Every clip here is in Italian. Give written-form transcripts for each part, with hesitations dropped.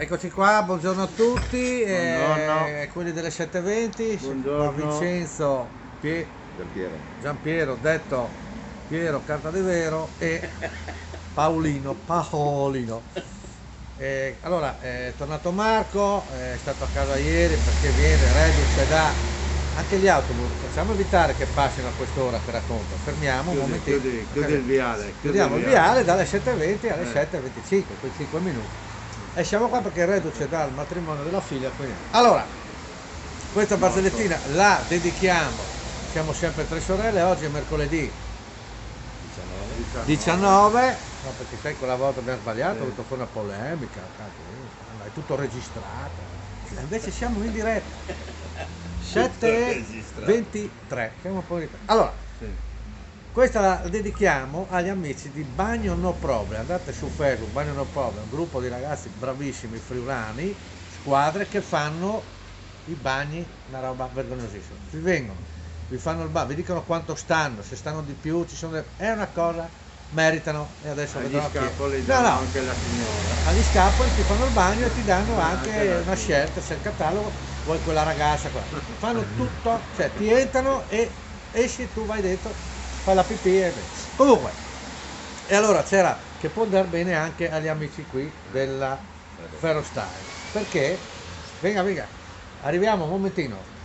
Eccoci qua, buongiorno a tutti, Buongiorno. quelli delle 7.20, Buongiorno. Vincenzo, Giampiero, detto Piero Cartadevero e Paolino. Allora, è tornato Marco, è stato a casa ieri perché viene reduce da anche gli autobus, facciamo evitare che passino a quest'ora che racconto, fermiamo un momentino. Chiudi il viale. Chiudiamo il viale dalle 7.20 alle 7.25, quei 5 minuti. E siamo qua perché è reduce dal matrimonio della figlia. Quindi. Allora, questa barzellettina la dedichiamo, siamo sempre tre sorelle, oggi è mercoledì 19, no, perché sai quella volta abbiamo sbagliato, ho avuto fuori una polemica, è tutto registrato. Invece siamo in diretta. 7.23, siamo un po' in ritardo. Allora, questa la dedichiamo agli amici di Bagno No Problem. Andate su Facebook, Bagno No Problem, un gruppo di ragazzi bravissimi friulani, squadre che fanno i bagni, una roba vergognosissima. Vi vengono, vi fanno il bagno, vi dicono quanto stanno, se stanno di più, è una cosa, meritano. E adesso Agli vedrò scapoli chi. danno anche la signora. Agli scapoli ti fanno il bagno e ti danno anche una scelta, se il catalogo vuoi quella ragazza qua. Fanno tutto, cioè ti entrano e esci, tu vai dentro, fai la pipì e comunque. E allora c'era che può andare bene anche agli amici qui della Ferrostyle, perché venga, arriviamo un momentino.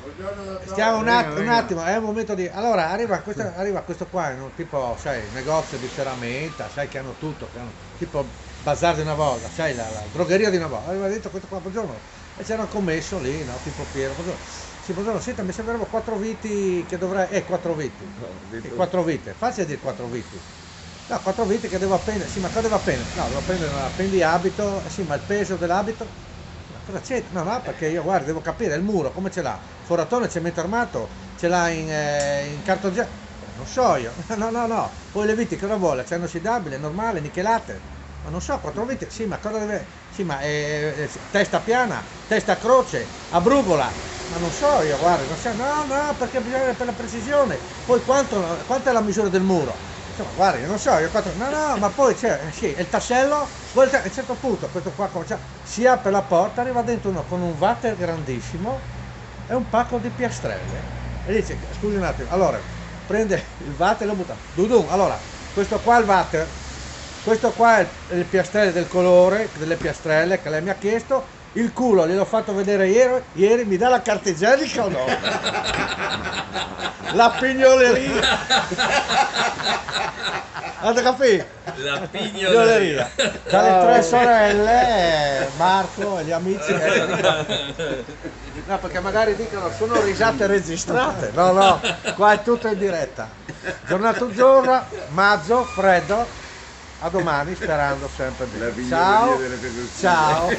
Stiamo un attimo, è un momento di. Allora arriva questo qua, tipo, sai, negozio di ferramenta, sai che hanno tutto, che hanno, tipo bazar di una volta, sai, la drogheria di una volta. Arriva dentro questo qua, buongiorno, e c'era un commesso lì, no, tipo Piero, buongiorno. Sì, buongiorno, senta, mi sembrano 4 viti che dovrei. 4 viti. 4 viti, facile dire 4 viti. No, 4 viti che devo appendere. Sì, ma cosa devo appendere? No, devo appendere un appendiabito, sì, ma il peso dell'abito. Cosa c'è? No, perché io guarda, devo capire il muro, come ce l'ha? Foratone, cemento armato, ce l'ha in cartongesso? Non so io, no. Poi le viti cosa vuole? C'è inossidabile, normale, nichelate? Ma non so, 4 viti, sì, ma cosa deve. Sì, ma testa piana, testa a croce, a brugola. Ma non so io, guarda, non so, no, perché bisogna per la precisione. Poi quanto è la misura del muro? Insomma, guarda, io non so, no, ma poi c'è, sì, il tassello, a un certo punto questo qua comincia, si apre la porta, arriva dentro uno con un water grandissimo e un pacco di piastrelle. E dice, scusi un attimo, allora, prende il water e lo butta, allora, questo qua è il water, questo qua è il piastrelle del colore, delle piastrelle che lei mi ha chiesto, il culo gliel'ho fatto vedere ieri, mi dà la carta igienica o no? La pignoleria. Avete capito? La pignoleria. Dalle tre sorelle, Marco e gli amici. No, perché magari dicono sono risate registrate. No, qua è tutto in diretta. Giornata un giorno, maggio, freddo. A domani, sperando sempre bene. Ciao. Ciao.